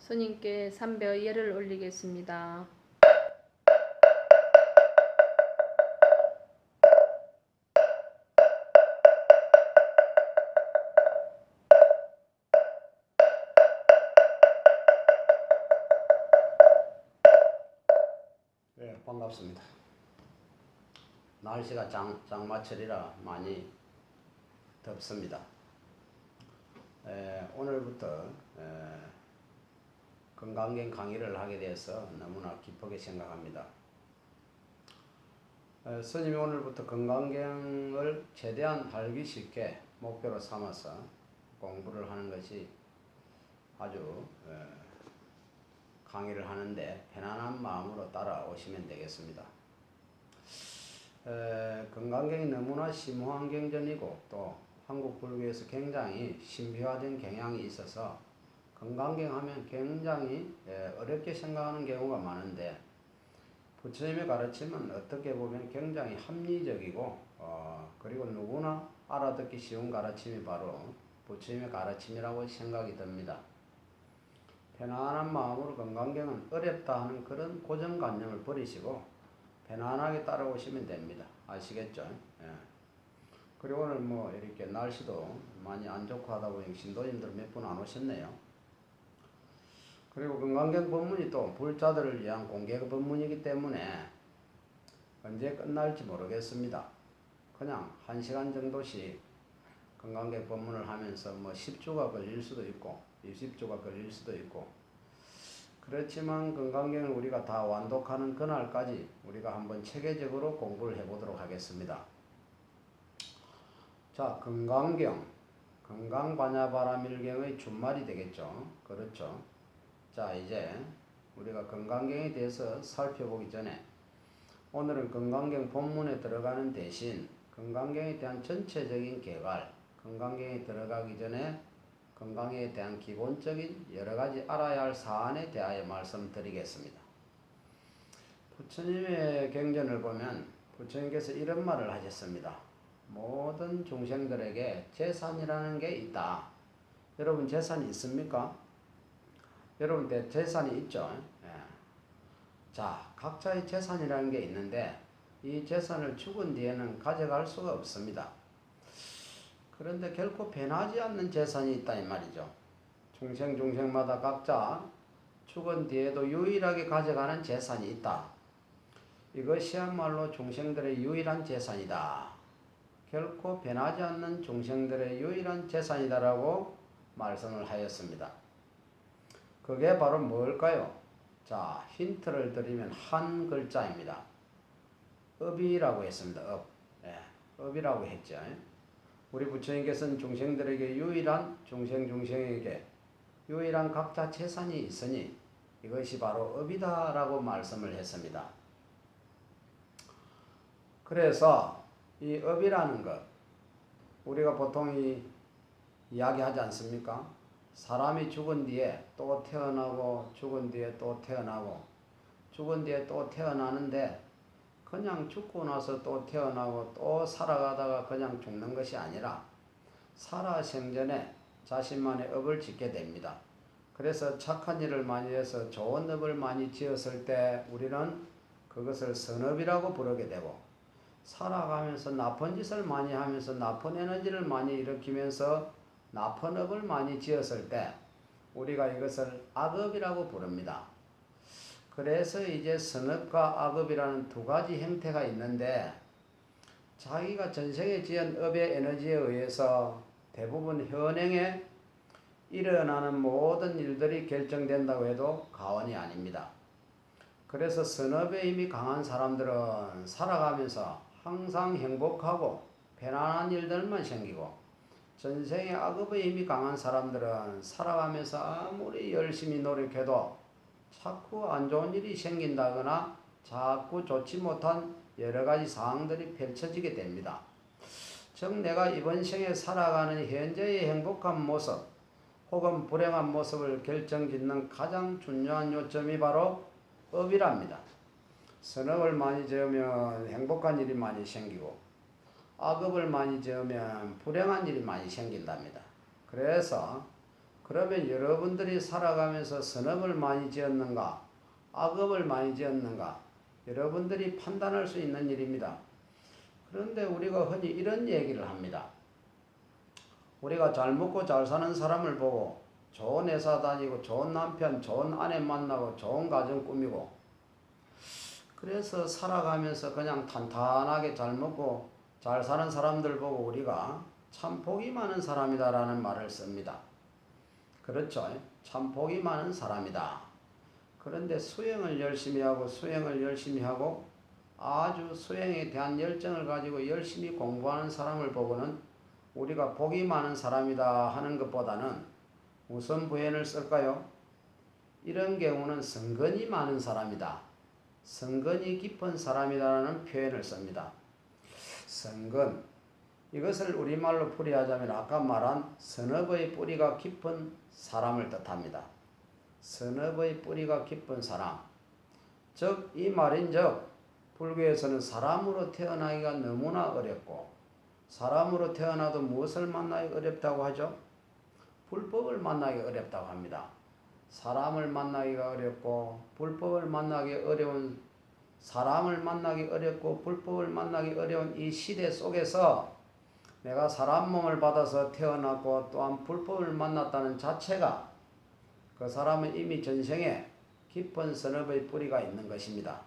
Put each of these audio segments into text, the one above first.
스님께 삼배 예를 올리겠습니다. 네, 반갑습니다. 날씨가 장마철이라 많이 덥습니다. 오늘부터 건강경 강의를 하게 되어서 너무나 기쁘게 생각합니다. 스님이 오늘부터 건강경을 최대한 알기 쉽게 목표로 삼아서 공부를 하는 것이 아주 강의를 하는데 편안한 마음으로 따라오시면 되겠습니다. 건강경이 너무나 심오한 경전이고 또 한국 불교에서 굉장히 신비화된 경향이 있어서 건강경 하면 굉장히 어렵게 생각하는 경우가 많은데 부처님의 가르침은 어떻게 보면 굉장히 합리적이고 그리고 누구나 알아듣기 쉬운 가르침이 바로 부처님의 가르침이라고 생각이 듭니다. 편안한 마음으로 건강경은 어렵다 하는 그런 고정관념을 버리시고 편안하게 따라오시면 됩니다. 아시겠죠? 예. 그리고 오늘 이렇게 날씨도 많이 안 좋고 하다 보니 신도님들 몇 분 안 오셨네요. 그리고 건강경 법문이 또 불자들을 위한 공개 법문이기 때문에 언제 끝날지 모르겠습니다. 그냥 1시간 정도씩 건강경 법문을 하면서 10주가 걸릴 수도 있고 20주가 걸릴 수도 있고 그렇지만 건강경을 우리가 다 완독하는 그날까지 우리가 한번 체계적으로 공부를 해보도록 하겠습니다. 자, 건강경, 건강반야바라밀경의 준말이 되겠죠. 그렇죠. 자, 이제 우리가 건강경에 대해서 살펴보기 전에 오늘은 건강경 본문에 들어가는 대신 건강경에 대한 전체적인 개괄, 건강경에 들어가기 전에 건강에 대한 기본적인 여러가지 알아야 할 사안에 대하여 말씀드리겠습니다. 부처님의 경전을 보면 부처님께서 이런 말을 하셨습니다. 모든 중생들에게 재산이라는 게 있다. 여러분 재산이 있습니까? 여러분 재산이 있죠? 예. 자, 각자의 재산이라는 게 있는데 이 재산을 죽은 뒤에는 가져갈 수가 없습니다. 그런데 결코 변하지 않는 재산이 있다 이 말이죠. 중생마다 각자 죽은 뒤에도 유일하게 가져가는 재산이 있다. 이것이야말로 중생들의 유일한 재산이다. 결코 변하지 않는 중생들의 유일한 재산이다라고 말씀을 하였습니다. 그게 바로 뭘까요? 자, 힌트를 드리면 한 글자입니다. 업이라고 했습니다. 업. 예, 업이라고 했죠. 우리 부처님께서는 중생들에게 중생에게 유일한 각자 재산이 있으니 이것이 바로 업이다라고 말씀을 했습니다. 그래서 이 업이라는 것, 우리가 보통 이야기하지 않습니까? 사람이 죽은 뒤에 또 태어나고 죽은 뒤에 또 태어나고 죽은 뒤에 또 태어나는데 그냥 죽고 나서 또 태어나고 또 살아가다가 그냥 죽는 것이 아니라 살아생전에 자신만의 업을 짓게 됩니다. 그래서 착한 일을 많이 해서 좋은 업을 많이 지었을 때 우리는 그것을 선업이라고 부르게 되고 살아가면서 나쁜 짓을 많이 하면서 나쁜 에너지를 많이 일으키면서 나쁜 업을 많이 지었을 때 우리가 이것을 악업이라고 부릅니다. 그래서 이제 선업과 악업이라는 두 가지 형태가 있는데 자기가 전생에 지은 업의 에너지에 의해서 대부분 현행에 일어나는 모든 일들이 결정된다고 해도 과언이 아닙니다. 그래서 선업의 힘이 강한 사람들은 살아가면서 항상 행복하고 편안한 일들만 생기고 전생에 악업의 힘이 강한 사람들은 살아가면서 아무리 열심히 노력해도 자꾸 안 좋은 일이 생긴다거나 자꾸 좋지 못한 여러 가지 상황들이 펼쳐지게 됩니다. 즉 내가 이번 생에 살아가는 현재의 행복한 모습 혹은 불행한 모습을 결정짓는 가장 중요한 요점이 바로 업이랍니다. 선업을 많이 지으면 행복한 일이 많이 생기고 악업을 많이 지으면 불행한 일이 많이 생긴답니다. 그래서 그러면 여러분들이 살아가면서 선업을 많이 지었는가, 악업을 많이 지었는가, 여러분들이 판단할 수 있는 일입니다. 그런데 우리가 흔히 이런 얘기를 합니다. 우리가 잘 먹고 잘 사는 사람을 보고 좋은 회사 다니고 좋은 남편, 좋은 아내 만나고 좋은 가정 꾸미고 그래서 살아가면서 그냥 탄탄하게 잘 먹고 잘 사는 사람들 보고 우리가 참 복이 많은 사람이다라는 말을 씁니다. 그렇죠? 참 복이 많은 사람이다. 그런데 수행을 열심히 하고 아주 수행에 대한 열정을 가지고 열심히 공부하는 사람을 보고는 우리가 복이 많은 사람이다 하는 것보다는 무슨 부연을 쓸까요? 이런 경우는 성건이 많은 사람이다. 성건이 깊은 사람이다라는 표현을 씁니다. 성건, 이것을 우리말로 풀이하자면 아까 말한 선업의 뿌리가 깊은 사람을 뜻합니다. 선업의 뿌리가 깊은 사람. 즉, 이 말인즉 불교에서는 사람으로 태어나기가 너무나 어렵고 사람으로 태어나도 무엇을 만나기 어렵다고 하죠? 불법을 만나기 어렵다고 합니다. 사람을 만나기가 어렵고 불법을 만나기 어려운 사람을 만나기 어렵고 불법을 만나기 어려운 이 시대 속에서 내가 사람 몸을 받아서 태어났고 또한 불법을 만났다는 자체가 그 사람은 이미 전생에 깊은 선업의 뿌리가 있는 것입니다.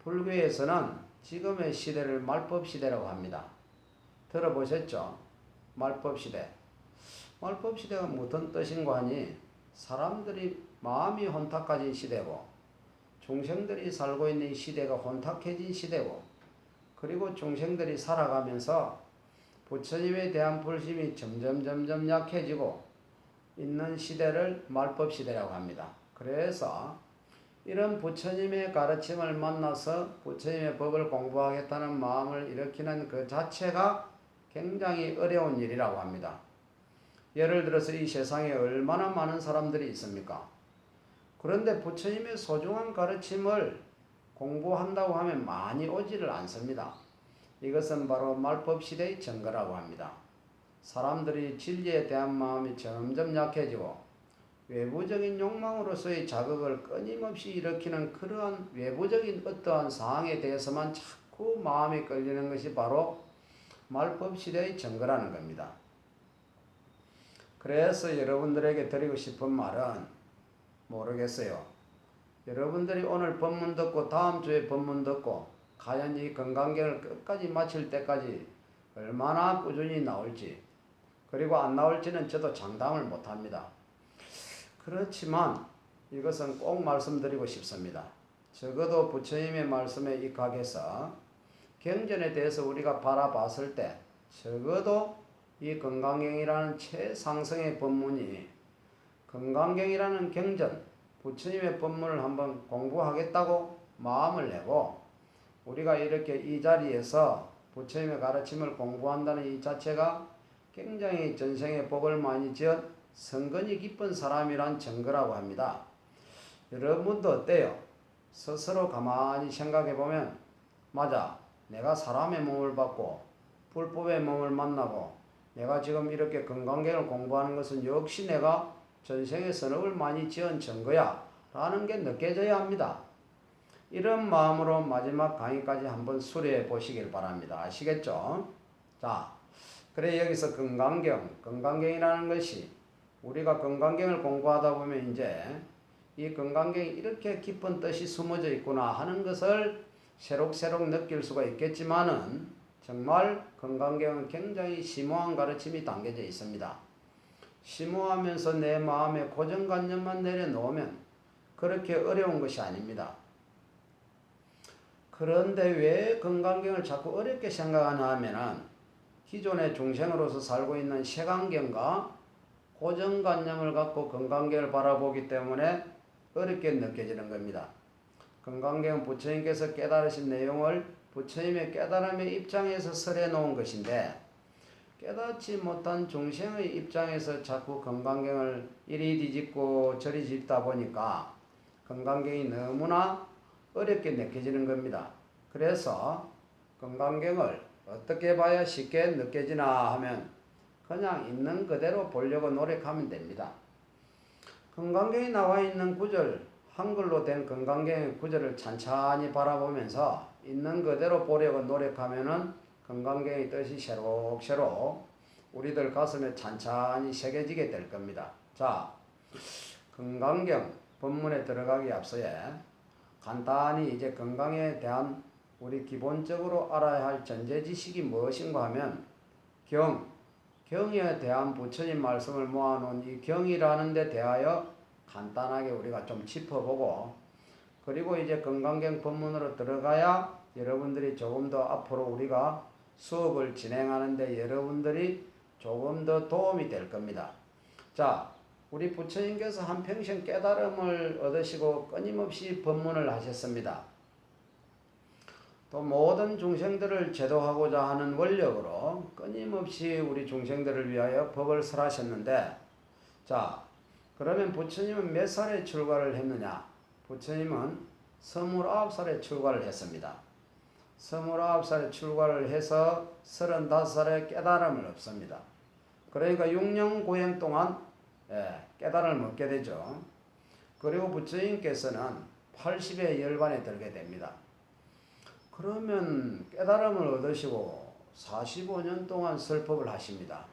불교에서는 지금의 시대를 말법시대라고 합니다. 들어보셨죠? 말법시대. 말법시대가 무슨 뜻인가 하니 사람들이 마음이 혼탁해진 시대고 중생들이 살고 있는 이 시대가 혼탁해진 시대고 그리고 중생들이 살아가면서 부처님에 대한 불심이 점점 약해지고 있는 시대를 말법시대라고 합니다. 그래서 이런 부처님의 가르침을 만나서 부처님의 법을 공부하겠다는 마음을 일으키는 그 자체가 굉장히 어려운 일이라고 합니다. 예를 들어서 이 세상에 얼마나 많은 사람들이 있습니까? 그런데 부처님의 소중한 가르침을 공부한다고 하면 많이 오지를 않습니다. 이것은 바로 말법시대의 증거라고 합니다. 사람들이 진리에 대한 마음이 점점 약해지고 외부적인 욕망으로서의 자극을 끊임없이 일으키는 그러한 외부적인 어떠한 사항에 대해서만 자꾸 마음이 끌리는 것이 바로 말법시대의 증거라는 겁니다. 그래서 여러분들에게 드리고 싶은 말은 모르겠어요. 여러분들이 오늘 법문 듣고 다음 주에 법문 듣고 과연 이 건강경을 끝까지 마칠 때까지 얼마나 꾸준히 나올지 그리고 안 나올지는 저도 장담을 못합니다. 그렇지만 이것은 꼭 말씀드리고 싶습니다. 적어도 부처님의 말씀에 입각해서 경전에 대해서 우리가 바라봤을 때 적어도 이 건강경이라는 최상승의 법문이 건강경이라는 경전 부처님의 법문을 한번 공부하겠다고 마음을 내고 우리가 이렇게 이 자리에서 부처님의 가르침을 공부한다는 이 자체가 굉장히 전생에 복을 많이 지은 성건이 깊은 사람이란 증거라고 합니다. 여러분도 어때요? 스스로 가만히 생각해 보면 맞아, 내가 사람의 몸을 받고 불법의 몸을 만나고 내가 지금 이렇게 건강경을 공부하는 것은 역시 내가 전생에 선업을 많이 지은 증거야 라는 게 느껴져야 합니다. 이런 마음으로 마지막 강의까지 한번 수료해 보시길 바랍니다. 아시겠죠? 자, 그래 여기서 건강경이라는 것이 우리가 건강경을 공부하다 보면 이제 이 건강경이 이렇게 깊은 뜻이 숨어져 있구나 하는 것을 새록새록 느낄 수가 있겠지만은 정말 건강경은 굉장히 심오한 가르침이 담겨져 있습니다. 심오하면서 내 마음에 고정관념만 내려놓으면 그렇게 어려운 것이 아닙니다. 그런데 왜 건강경을 자꾸 어렵게 생각하냐 하면은 기존의 중생으로서 살고 있는 세간경과 고정관념을 갖고 건강경을 바라보기 때문에 어렵게 느껴지는 겁니다. 건강경은 부처님께서 깨달으신 내용을 부처님의 깨달음의 입장에서 설해 놓은 것인데 깨닫지 못한 중생의 입장에서 자꾸 건강경을 이리 뒤집고 저리 뒤집다 보니까 건강경이 너무나 어렵게 느껴지는 겁니다. 그래서 건강경을 어떻게 봐야 쉽게 느껴지나 하면 그냥 있는 그대로 보려고 노력하면 됩니다. 금강경에 나와 있는 구절, 한글로 된 금강경의 구절을 찬찬히 바라보면서 있는 그대로 보려고 노력하면은 금강경의 뜻이 새록새록 우리들 가슴에 찬찬히 새겨지게 될 겁니다. 자, 금강경 본문에 들어가기 앞서에 간단히 이제 건강에 대한 우리 기본적으로 알아야 할 전제 지식이 무엇인가 하면 경에 대한 부처님 말씀을 모아놓은 이 경이라는 데 대하여 간단하게 우리가 좀 짚어보고, 그리고 이제 건강경 본문으로 들어가야 여러분들이 조금 더 앞으로 우리가 수업을 진행하는데 여러분들이 조금 더 도움이 될 겁니다. 자, 우리 부처님께서 한평생 깨달음을 얻으시고 끊임없이 법문을 하셨습니다. 또 모든 중생들을 제도하고자 하는 원력으로 끊임없이 우리 중생들을 위하여 법을 설하셨는데, 자, 그러면 부처님은 몇 살에 출가를 했느냐? 부처님은 29살에 출가를 했습니다. 29살에 출가를 해서 35살에 깨달음을 얻습니다. 그러니까 6년 고행 동안 깨달음을 얻게 되죠. 그리고 부처님께서는 80의 열반에 들게 됩니다. 그러면 깨달음을 얻으시고 45년 동안 설법을 하십니다.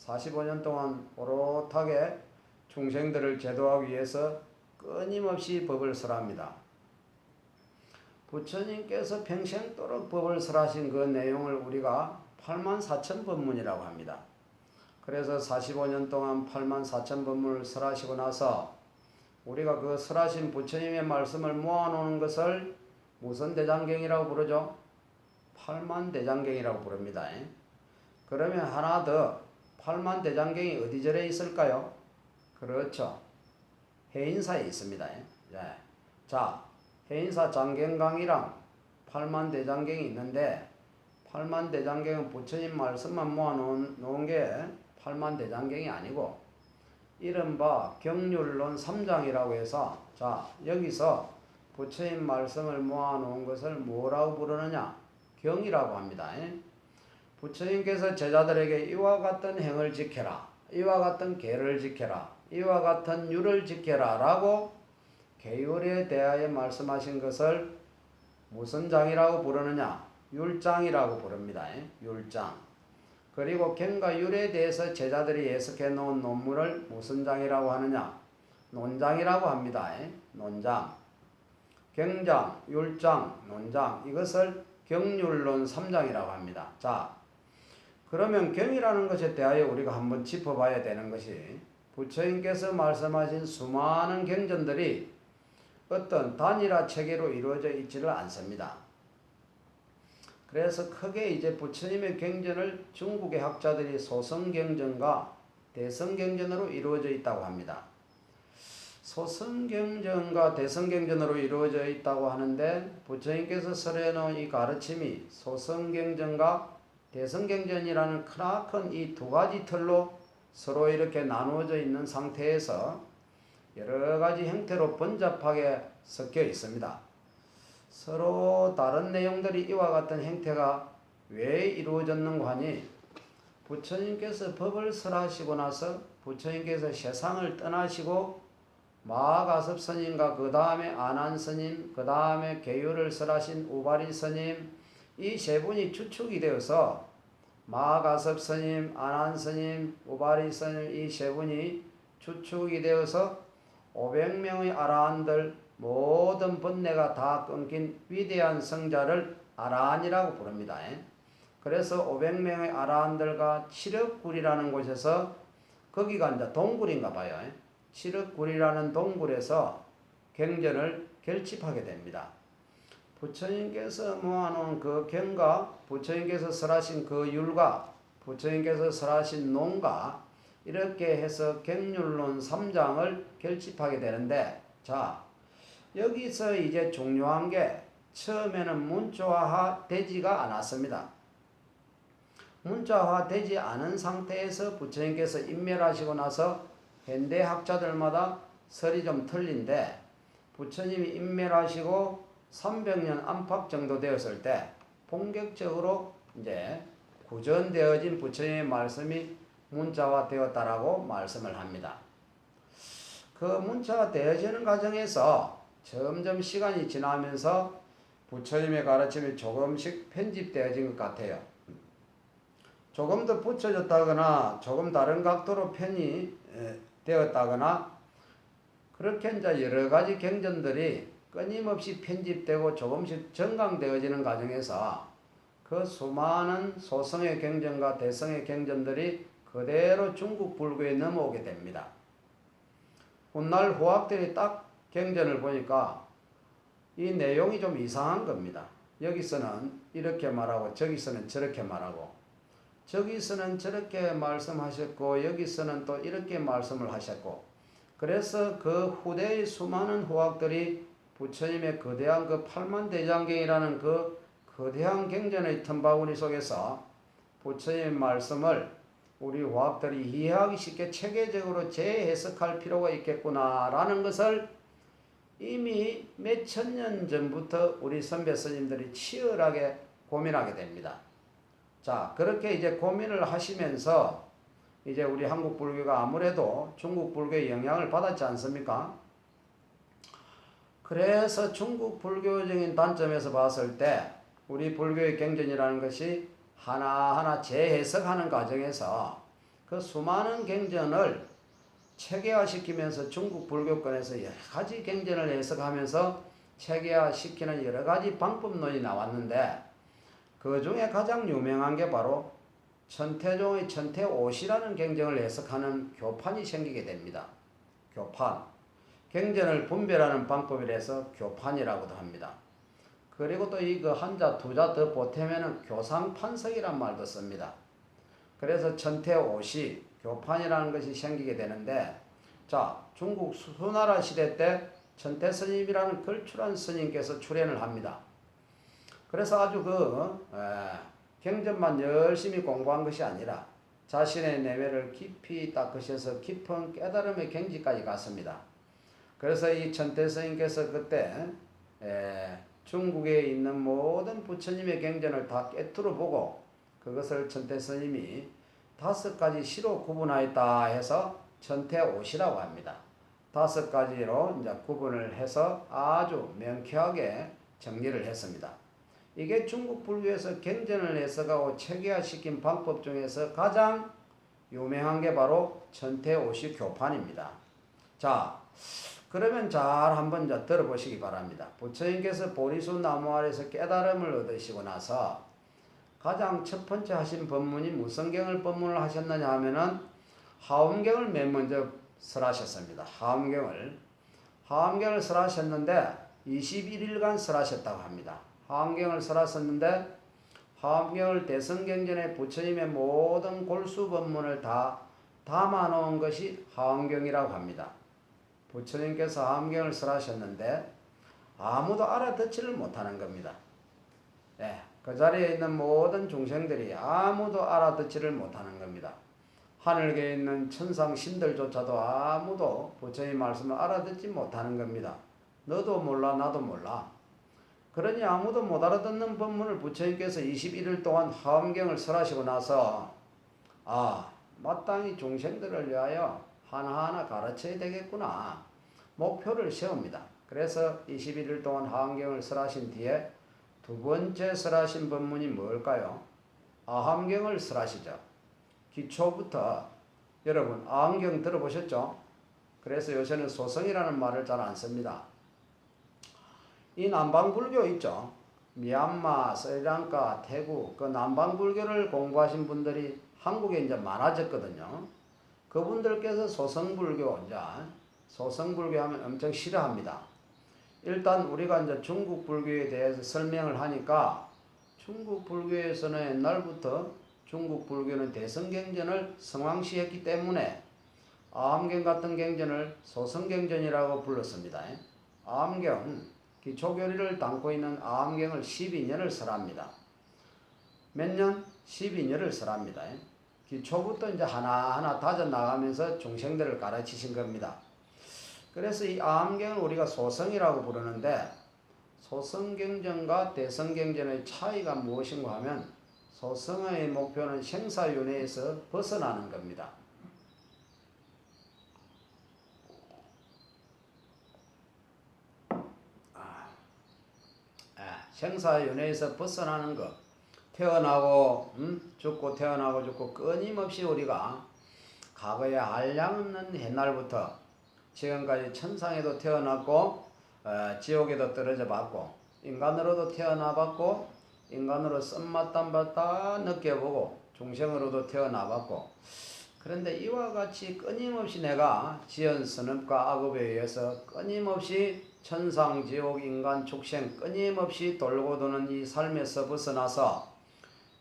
45년 동안 오롯하게 중생들을 제도하기 위해서 끊임없이 법을 설합니다. 부처님께서 평생도록 법을 설하신 그 내용을 우리가 84,000법문이라고 합니다. 그래서 45년 동안 84,000법문을 설하시고 나서 우리가 그 설하신 부처님의 말씀을 모아놓은 것을 무슨 대장경이라고 부르죠? 팔만대장경이라고 부릅니다. 그러면 하나 더, 팔만대장경이 어디 절에 있을까요? 그렇죠. 해인사에 있습니다. 자, 해인사 장경강이랑 팔만대장경이 있는데, 팔만대장경은 부처님 말씀만 모아놓은 게 팔만대장경이 아니고 이른바 경률론 3장이라고 해서, 자, 여기서 부처님 말씀을 모아놓은 것을 뭐라고 부르느냐? 경이라고 합니다. 부처님께서 제자들에게 이와 같은 행을 지켜라, 이와 같은 계를 지켜라, 이와 같은 율을 지켜라 라고 계율에 대하여 말씀하신 것을 무슨 장이라고 부르느냐? 율장이라고 부릅니다. 율장. 그리고 경과 율에 대해서 제자들이 해석해 놓은 논문을 무슨 장이라고 하느냐? 논장이라고 합니다. 논장. 경장, 율장, 논장, 이것을 경률론 3장이라고 합니다. 자, 그러면 경이라는 것에 대하여 우리가 한번 짚어봐야 되는 것이, 부처님께서 말씀하신 수많은 경전들이 어떤 단일화 체계로 이루어져 있지를 않습니다. 그래서 크게 이제 부처님의 경전을 중국의 학자들이 소성경전과 대성경전으로 이루어져 있다고 합니다. 소성경전과 대성경전으로 이루어져 있다고 하는데, 부처님께서 설해놓은 이 가르침이 소성경전과 대성경전이라는 크나큰 이 두 가지 틀로 서로 이렇게 나누어져 있는 상태에서 여러 가지 형태로 번잡하게 섞여 있습니다. 서로 다른 내용들이 이와 같은 형태가 왜 이루어졌는가 하니, 부처님께서 법을 설하시고 나서 부처님께서 세상을 떠나시고 마하가섭 스님과 그 다음에 아난 스님, 그 다음에 계율을 설하신 우바리 스님, 이 세 분이 추측이 되어서 마하가섭 스님, 아난 스님, 우바리 스님 이 세 분이 추측이 되어서 500명의 아라한들 모든 번뇌가 다 끊긴 위대한 성자를 아라한이라고 부릅니다. 그래서 500명의 아라한들과 칠흑굴이라는 곳에서, 거기가 이제 동굴인가 봐요. 칠흑굴이라는 동굴에서 경전을 결집하게 됩니다. 부처님께서 모아놓은 그 경과, 부처님께서 설하신 그 율과 부처님께서 설하신 논과 이렇게 해서 경률론 3장을 결집하게 되는데, 자, 여기서 이제 중요한 게 처음에는 문자화 되지가 않았습니다. 문자화 되지 않은 상태에서 부처님께서 인멸하시고 나서 현대 학자들마다 설이 좀 틀린데, 부처님이 인멸하시고 300년 안팎 정도 되었을 때 본격적으로 이제 구전되어진 부처님의 말씀이 문자화 되었다라고 말씀을 합니다. 그 문자화 되어지는 과정에서 점점 시간이 지나면서 부처님의 가르침이 조금씩 편집되어진 것 같아요. 조금 더 붙여졌다거나 조금 다른 각도로 편이 되었다거나 그렇게 이제 여러 가지 경전들이 끊임없이 편집되고 조금씩 정강되어지는 과정에서 그 수많은 소성의 경전과 대성의 경전들이 그대로 중국 불교에 넘어오게 됩니다. 훗날 후학들이 딱 경전을 보니까 이 내용이 좀 이상한 겁니다. 여기서는 이렇게 말하고 저기서는 저렇게 말하고 저기서는 저렇게 말씀하셨고 여기서는 또 이렇게 말씀을 하셨고 그래서 그 후대의 수많은 후학들이 부처님의 거대한 그 팔만대장경이라는 그 거대한 경전의 틈바구니 속에서 부처님의 말씀을 우리 후학들이 이해하기 쉽게 체계적으로 재해석할 필요가 있겠구나라는 것을 이미 몇 천 년 전부터 우리 선배 스님들이 치열하게 고민하게 됩니다. 자, 그렇게 이제 고민을 하시면서 이제 우리 한국 불교가 아무래도 중국 불교의 영향을 받았지 않습니까? 그래서 중국 불교적인 관점에서 봤을 때 우리 불교의 경전이라는 것이 하나하나 재해석하는 과정에서 그 수많은 경전을 체계화시키면서 중국 불교권에서 여러 가지 경전을 해석하면서 체계화시키는 여러 가지 방법론이 나왔는데 그 중에 가장 유명한 게 바로 천태종의 천태오시라는 경전을 해석하는 교판이 생기게 됩니다. 교판. 경전을 분별하는 방법이라서 교판이라고도 합니다. 그리고 또 이거 한자 두자 더 보태면은 교상판석이란 말도 씁니다. 그래서 천태오시 교판이라는 것이 생기게 되는데 자, 중국 수나라 시대 때 천태스님이라는 걸출한 스님께서 출연을 합니다. 그래서 아주 경전만 열심히 공부한 것이 아니라 자신의 내면을 깊이 닦으셔서 깊은 깨달음의 경지까지 갔습니다. 그래서 이 천태스님께서 그때 중국에 있는 모든 부처님의 경전을 다 꿰뚫어 보고 그것을 천태스님이 5가지 시로 구분하였다 해서 천태오시라고 합니다. 5가지로 이제 구분을 해서 아주 명쾌하게 정리를 했습니다. 이게 중국 불교에서 경전을 해석하고 체계화시킨 방법 중에서 가장 유명한 게 바로 천태오시 교판입니다. 자, 그러면 잘 한번 들어보시기 바랍니다. 부처님께서 보리수 나무 아래서 깨달음을 얻으시고 나서 가장 첫 번째 하신 법문이 무슨 경을 법문을 하셨느냐 하면은 하엄경을 맨 먼저 설하셨습니다. 하엄경을 설하셨는데 21일간 설하셨다고 합니다. 하엄경을 설하셨는데 하엄경을 대성경전에 부처님의 모든 골수 법문을 다 담아놓은 것이 하엄경이라고 합니다. 부처님께서 하엄경을 설하셨는데 아무도 알아듣지를 못하는 겁니다. 그 자리에 있는 모든 중생들이 아무도 알아듣지를 못하는 겁니다. 하늘계에 있는 천상 신들조차도 아무도 부처님 말씀을 알아듣지 못하는 겁니다. 너도 몰라 나도 몰라. 그러니 아무도 못 알아듣는 법문을 부처님께서 21일 동안 하엄경을 설하시고 나서 마땅히 중생들을 위하여 하나하나 가르쳐야 되겠구나. 목표를 세웁니다. 그래서 21일 동안 하엄경을 설하신 뒤에 두 번째 설하신 법문이 뭘까요? 아함경을 설하시죠. 기초부터 여러분 아함경 들어보셨죠? 그래서 요새는 소성이라는 말을 잘 안 씁니다. 이 남방불교 있죠. 미얀마, 스리랑카, 태국 그 남방불교를 공부하신 분들이 한국에 이제 많아졌거든요. 그분들께서 소성불교 하면 엄청 싫어합니다. 일단 우리가 이제 중국 불교에 대해서 설명을 하니까 중국 불교에서는 옛날부터 중국 불교는 대성경전을 성황시했기 때문에 아함경 같은 경전을 소성경전이라고 불렀습니다. 아함경, 기초교리를 담고 있는 아함경을 12년을 설합니다. 몇 년? 12년을 설합니다. 기초부터 이제 하나하나 다져나가면서 중생들을 가르치신 겁니다. 그래서 이 아함경을 우리가 소성이라고 부르는데 소성경전과 대성경전의 차이가 무엇인가 하면 소승의 목표는 생사윤회에서 벗어나는 겁니다. 생사윤회에서 벗어나는 것. 태어나고 죽고 태어나고 죽고 끊임없이 우리가 과거에 한량없는 옛날부터 지금까지 천상에도 태어났고 지옥에도 떨어져 봤고 인간으로도 태어나 봤고 인간으로 쓴맛 땀 다 느껴보고 중생으로도 태어나 봤고 그런데 이와 같이 끊임없이 내가 지은 선업과 악업에 의해서 끊임없이 천상, 지옥, 인간, 축생 끊임없이 돌고 도는 이 삶에서 벗어나서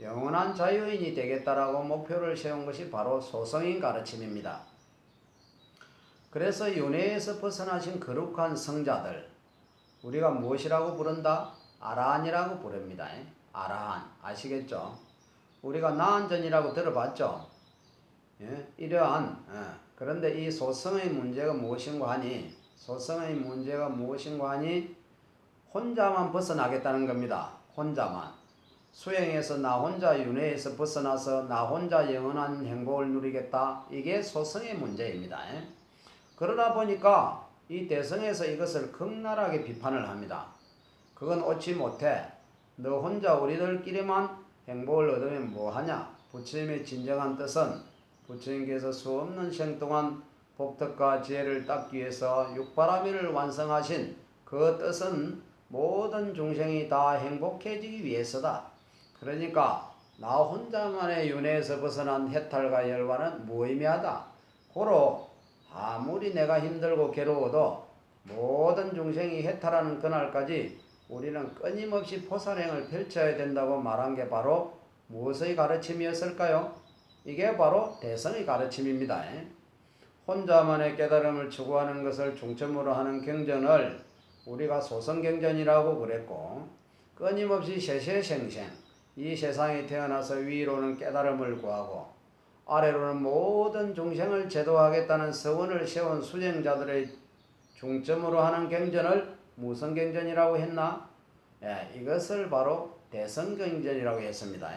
영원한 자유인이 되겠다라고 목표를 세운 것이 바로 소승인 가르침입니다. 그래서 윤회에서 벗어나신 거룩한 성자들 우리가 무엇이라고 부른다? 아라한이라고 부릅니다. 아라한 아시겠죠? 우리가 나한전이라고 들어봤죠? 예? 이러한 그런데 이 소승의 문제가 무엇인가 하니 소승의 문제가 무엇인가 하니 혼자만 벗어나겠다는 겁니다. 혼자만 수행해서 나 혼자 윤회에서 벗어나서 나 혼자 영원한 행복을 누리겠다. 이게 소승의 문제입니다. 그러다 보니까 이 대성에서 이것을 극렬하게 비판을 합니다. 그건 옳지 못해. 너 혼자 우리들끼리만 행복을 얻으면 뭐하냐. 부처님의 진정한 뜻은 부처님께서 수없는 생 동안 복덕과 지혜를 닦기 위해서 육바라밀을 완성하신 그 뜻은 모든 중생이 다 행복해지기 위해서다. 그러니까 나 혼자만의 윤회에서 벗어난 해탈과 열반은 무의미하다. 고로 아무리 내가 힘들고 괴로워도 모든 중생이 해탈하는 그날까지 우리는 끊임없이 포산행을 펼쳐야 된다고 말한 게 바로 무엇의 가르침이었을까요? 이게 바로 대성의 가르침입니다. 혼자만의 깨달음을 추구하는 것을 중점으로 하는 경전을 우리가 소성경전이라고 그랬고 끊임없이 세세생생 이 세상에 태어나서 위로는 깨달음을 구하고 아래로는 모든 중생을 제도하겠다는 서원을 세운 수행자들의 중점으로 하는 경전을 무슨 경전이라고 했나? 이것을 바로 대성경전이라고 했습니다.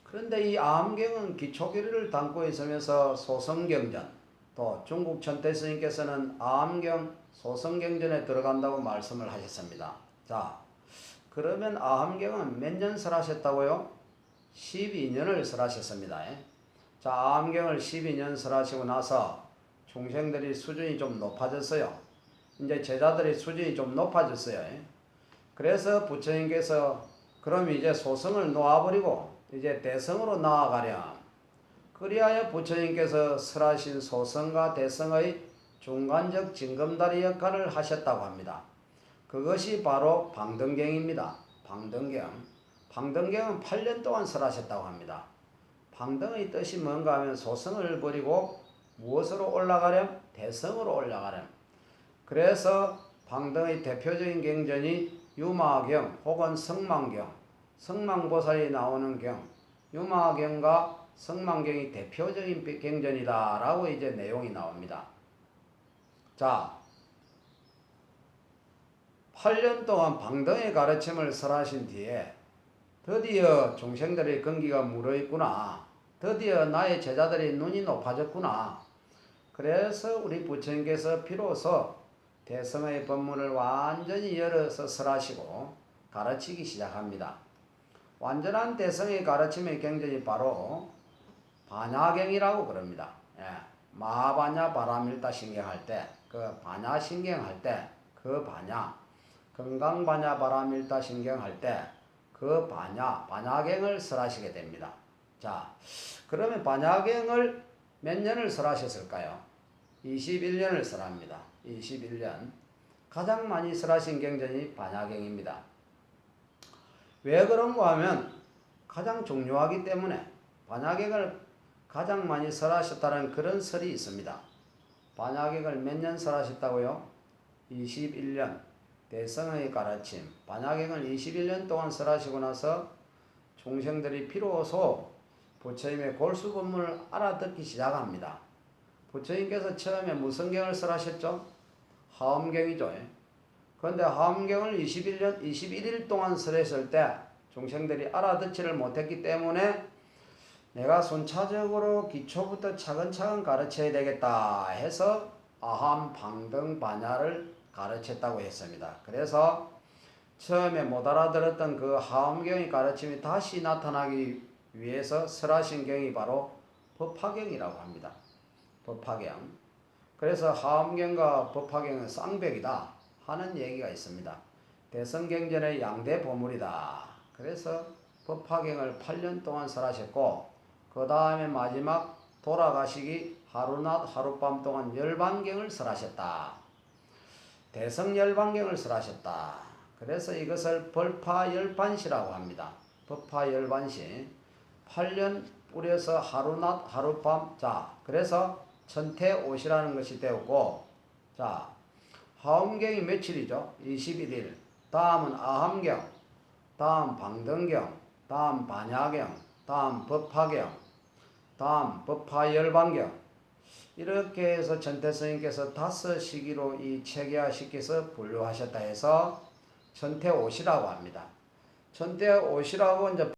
그런데 이 아함경은 기초교리를 담고 있으면서 소성경전 또 중국 천태 스님께서는 아함경 소성경전에 들어간다고 말씀을 하셨습니다. 자, 그러면 아함경은 몇 년 설하셨다고요? 12년을 설하셨습니다. 자, 아함경을 12년 설하시고 나서 중생들이 수준이 좀 높아졌어요. 이제 제자들의 수준이 좀 높아졌어요. 그래서 부처님께서 그럼 이제 소성을 놓아버리고 이제 대성으로 나아가렴. 그리하여 부처님께서 설하신 소성과 대성의 중간적 징검다리 역할을 하셨다고 합니다. 그것이 바로 방등경입니다. 방등경. 방등경은 8년 동안 설하셨다고 합니다. 방등의 뜻이 뭔가 하면 소성을 버리고 무엇으로 올라가렴? 대성으로 올라가렴. 그래서 방등의 대표적인 경전이 유마경 혹은 성망경, 성망보살이 나오는 경, 유마경과 성망경이 대표적인 경전이다라고 이제 내용이 나옵니다. 자, 8년 동안 방등의 가르침을 설하신 뒤에 드디어 중생들의根기가 물어있구나. 드디어 나의 제자들의 눈이 높아졌구나. 그래서 우리 부처님께서 비로소 대성의 법문을 완전히 열어서 설하시고 가르치기 시작합니다. 완전한 대성의 가르침의 경전이 바로 반야경이라고 그럽니다. 마하반야 바라밀다 신경할 때, 그 반야 신경할 때, 그 반야, 건강반야 바라밀다 신경할 때, 그 반야경을 설하시게 됩니다. 자, 그러면 반야경을 몇 년을 설하셨을까요? 21년을 설합니다. 21년. 가장 많이 설하신 경전이 반야경입니다. 왜 그런가 하면 가장 중요하기 때문에 반야경을 가장 많이 설하셨다는 그런 설이 있습니다. 반야경을 몇 년 설하셨다고요? 21년. 대성의 가르침. 반야경을 21년 동안 설하시고 나서 중생들이 비로소 부처님의 골수법문을 알아듣기 시작합니다. 부처님께서 처음에 무슨 경을 설하셨죠? 하엄경이죠. 그런데 하엄경을 21일 동안 설했을 때 중생들이 알아듣지를 못했기 때문에 내가 순차적으로 기초부터 차근차근 가르쳐야 되겠다 해서 아함, 방등, 반야를 가르쳤다고 했습니다. 그래서 처음에 못 알아들었던 그 하엄경의 가르침이 다시 나타나기 위해서 설하신경이 바로 법화경이라고 합니다. 법화경. 그래서 하엄경과 법화경은 쌍벽이다 하는 얘기가 있습니다. 대성경전의 양대 보물이다. 그래서 법화경을 8년 동안 설하셨고 그 다음에 마지막 돌아가시기 하루낮 하룻밤 동안 열반경을 설하셨다. 대성열반경을 설하셨다. 그래서 이것을 벌파열반시라고 합니다. 법화열반시. 8년 뿌려서 하루낮 하룻밤. 자, 그래서 천태오시라는 것이 되었고, 자, 하엄경이 며칠이죠? 21일. 다음은 아함경, 다음 방등경, 다음 반야경, 다음 법화경, 다음 법화열반경. 이렇게 해서 천태스님께서 5시기로 이 체계화시켜서 분류하셨다 해서 천태오시라고 합니다. 천태오시라고 이제